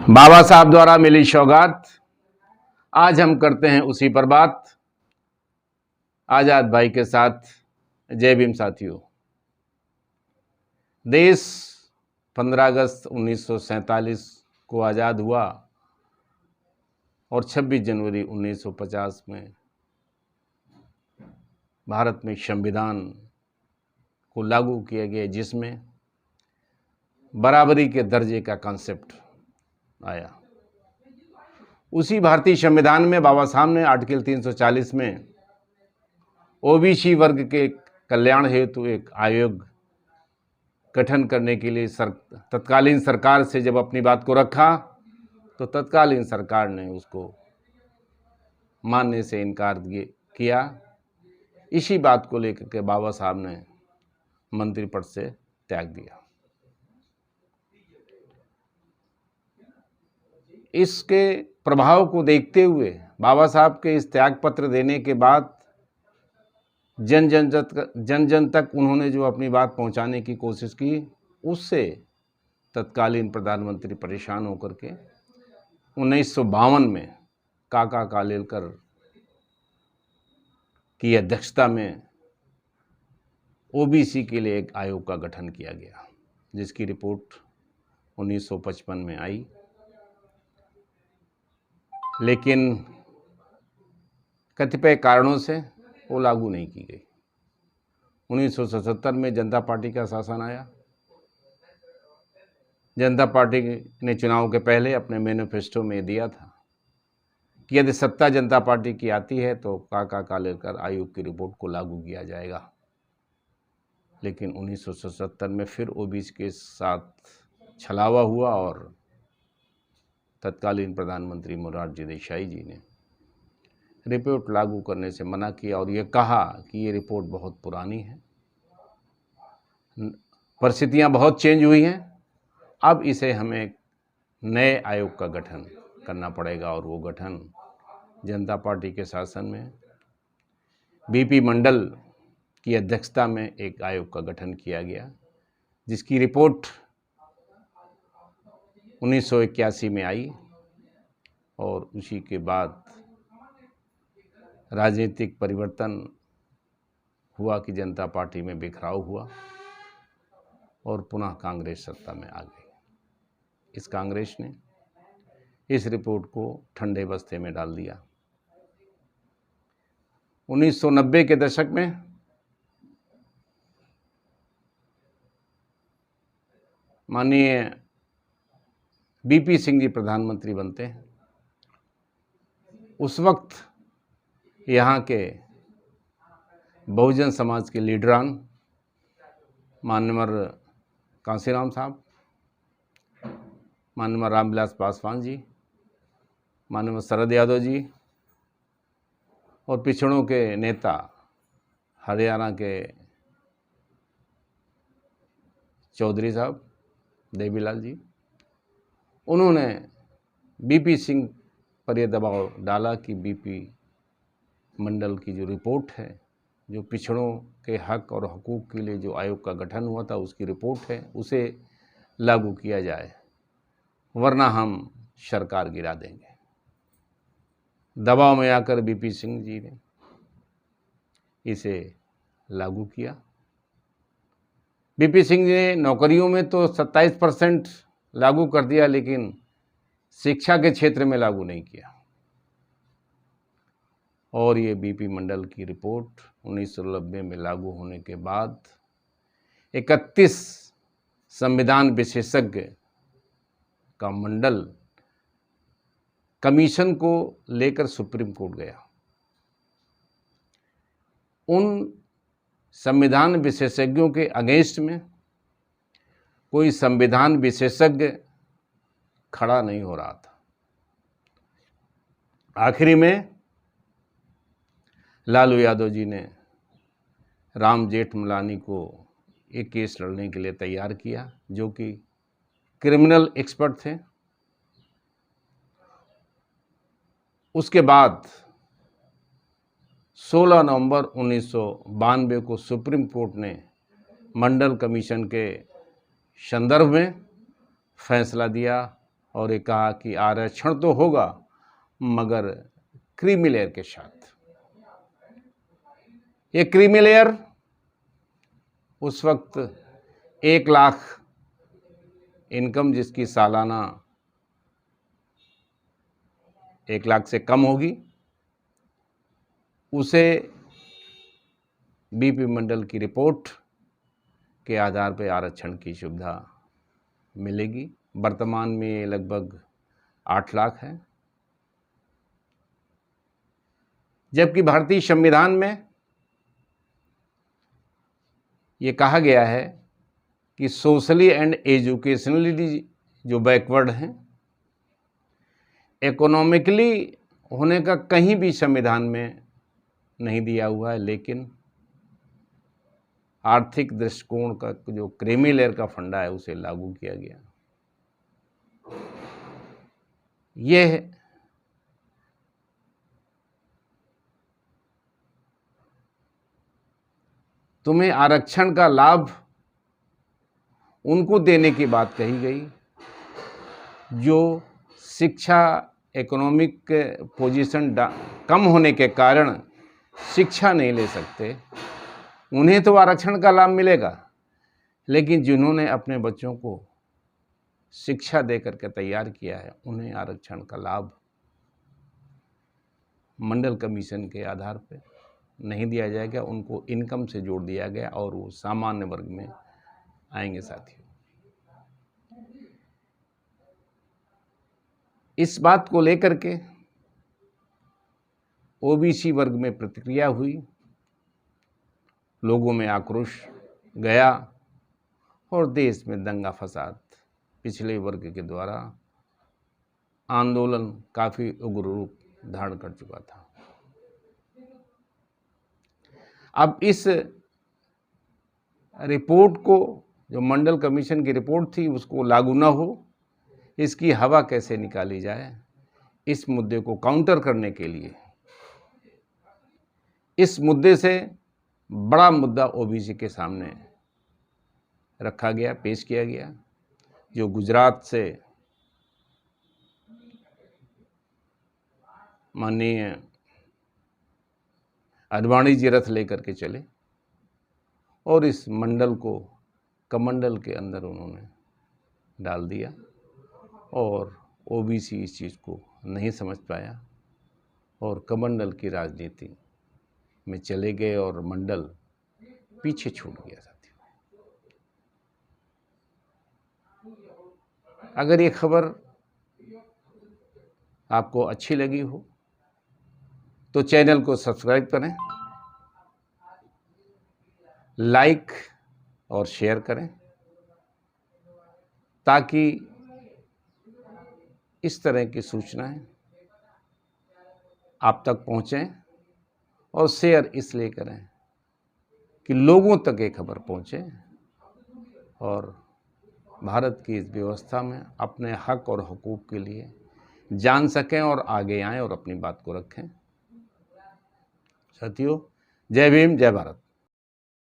बाबा साहब द्वारा मिली सौगात, आज हम करते हैं उसी पर बात। आजाद भाई के साथ जय भीम साथियों। देश 15 अगस्त 1947 को आज़ाद हुआ और 26 जनवरी 1950 में भारत में संविधान को लागू किया गया, जिसमें बराबरी के दर्जे का कॉन्सेप्ट आया। उसी भारतीय संविधान में बाबा साहब ने आर्टिकल 340 में ओबीसी वर्ग के कल्याण हेतु एक आयोग गठन करने के लिए तत्कालीन सरकार से जब अपनी बात को रखा, तो तत्कालीन सरकार ने उसको मानने से इनकार किया। इसी बात को लेकर के बाबा साहब ने मंत्री पद से त्याग दिया। इसके प्रभाव को देखते हुए बाबा साहब के इस त्याग पत्र देने के बाद जन जन तक उन्होंने जो अपनी बात पहुंचाने की कोशिश की, उससे तत्कालीन प्रधानमंत्री परेशान होकर के 1952 में काका कालेलकर की अध्यक्षता में ओबीसी के लिए एक आयोग का गठन किया गया, जिसकी रिपोर्ट 1955 में आई, लेकिन कतिपय कारणों से वो लागू नहीं की गई। 1977 में जनता पार्टी का शासन आया। जनता पार्टी ने चुनाव के पहले अपने मैनिफेस्टो में दिया था कि यदि सत्ता जनता पार्टी की आती है तो काका कालेलकर आयोग की रिपोर्ट को लागू किया जाएगा। लेकिन 1977 में फिर ओबीसी के साथ छलावा हुआ और तत्कालीन प्रधानमंत्री मोरारजी देसाई जी ने रिपोर्ट लागू करने से मना किया और ये कहा कि ये रिपोर्ट बहुत पुरानी है, परिस्थितियां बहुत चेंज हुई हैं, अब इसे हमें नए आयोग का गठन करना पड़ेगा। और वो गठन जनता पार्टी के शासन में बीपी मंडल की अध्यक्षता में एक आयोग का गठन किया गया, जिसकी रिपोर्ट 1981 में आई। और उसी के बाद राजनीतिक परिवर्तन हुआ कि जनता पार्टी में बिखराव हुआ और पुनः कांग्रेस सत्ता में आ गई। इस कांग्रेस ने इस रिपोर्ट को ठंडे बस्ते में डाल दिया। 1990 के दशक में माननीय बीपी सिंह जी प्रधानमंत्री बनते हैं। उस वक्त यहाँ के बहुजन समाज के लीडरान माननीय कांसीराम साहब, माननीय रामविलास पासवान जी, माननीय शरद यादव जी और पिछड़ों के नेता हरियाणा के चौधरी साहब देवीलाल जी, उन्होंने बीपी सिंह पर यह दबाव डाला कि बीपी मंडल की जो रिपोर्ट है, जो पिछड़ों के हक और हकूक़ के लिए जो आयोग का गठन हुआ था उसकी रिपोर्ट है, उसे लागू किया जाए, वरना हम सरकार गिरा देंगे। दबाव में आकर बीपी सिंह जी ने इसे लागू किया। बीपी सिंह जी ने नौकरियों में तो 27% लागू कर दिया, लेकिन शिक्षा के क्षेत्र में लागू नहीं किया। और ये बीपी मंडल की रिपोर्ट 1990 में लागू होने के बाद 31 संविधान विशेषज्ञ का मंडल कमीशन को लेकर सुप्रीम कोर्ट गया। उन संविधान विशेषज्ञों के अगेंस्ट में कोई संविधान विशेषज्ञ खड़ा नहीं हो रहा था। आखिरी में लालू यादव जी ने राम जेठमलानी को एक केस लड़ने के लिए तैयार किया, जो कि क्रिमिनल एक्सपर्ट थे। उसके बाद 16 नवंबर 1992 को सुप्रीम कोर्ट ने मंडल कमीशन के संदर्भ में फैसला दिया और ये कहा कि आरक्षण तो होगा मगर क्रीमी लेयर के साथ। ये क्रीमी लेयर उस वक्त 1 लाख इनकम जिसकी सालाना 1 लाख से कम होगी, उसे बीपी मंडल की रिपोर्ट के आधार पर आरक्षण की सुविधा मिलेगी। वर्तमान में लगभग 8 लाख है, जबकि भारतीय संविधान में ये कहा गया है कि सोशली एंड एजुकेशनली जो बैकवर्ड हैं, इकोनॉमिकली होने का कहीं भी संविधान में नहीं दिया हुआ है, लेकिन आर्थिक दृष्टिकोण का जो क्रीमी लेयर का फंडा है उसे लागू किया गया। यह तुम्हें आरक्षण का लाभ उनको देने की बात कही गई जो शिक्षा इकोनॉमिक पोजीशन कम होने के कारण शिक्षा नहीं ले सकते, उन्हें तो आरक्षण का लाभ मिलेगा, लेकिन जिन्होंने अपने बच्चों को शिक्षा दे करके तैयार किया है उन्हें आरक्षण का लाभ मंडल कमीशन के आधार पर नहीं दिया जाएगा, उनको इनकम से जोड़ दिया गया और वो सामान्य वर्ग में आएंगे। साथियों, इस बात को लेकर के ओबीसी वर्ग में प्रतिक्रिया हुई, लोगों में आक्रोश गया और देश में दंगा फसाद पिछले वर्ग के द्वारा आंदोलन काफ़ी उग्र रूप धारण कर चुका था। अब इस रिपोर्ट को, जो मंडल कमीशन की रिपोर्ट थी, उसको लागू ना हो, इसकी हवा कैसे निकाली जाए, इस मुद्दे को काउंटर करने के लिए इस मुद्दे से बड़ा मुद्दा ओबीसी के सामने रखा गया, पेश किया गया, जो गुजरात से माननीय अडवाणी जी रथ लेकर के चले और इस मंडल को कमंडल के अंदर उन्होंने डाल दिया और ओबीसी इस चीज़ को नहीं समझ पाया और कमंडल की राजनीति में चले गए और मंडल पीछे छूट गया। साथियों, अगर ये खबर आपको अच्छी लगी हो तो चैनल को सब्सक्राइब करें, लाइक और शेयर करें, ताकि इस तरह की सूचनाएं आप तक पहुंचें। और शेयर इसलिए करें कि लोगों तक ये खबर पहुंचे और भारत की इस व्यवस्था में अपने हक और हुकूक के लिए जान सकें और आगे आएं और अपनी बात को रखें। साथियों, जय भीम, जय भारत।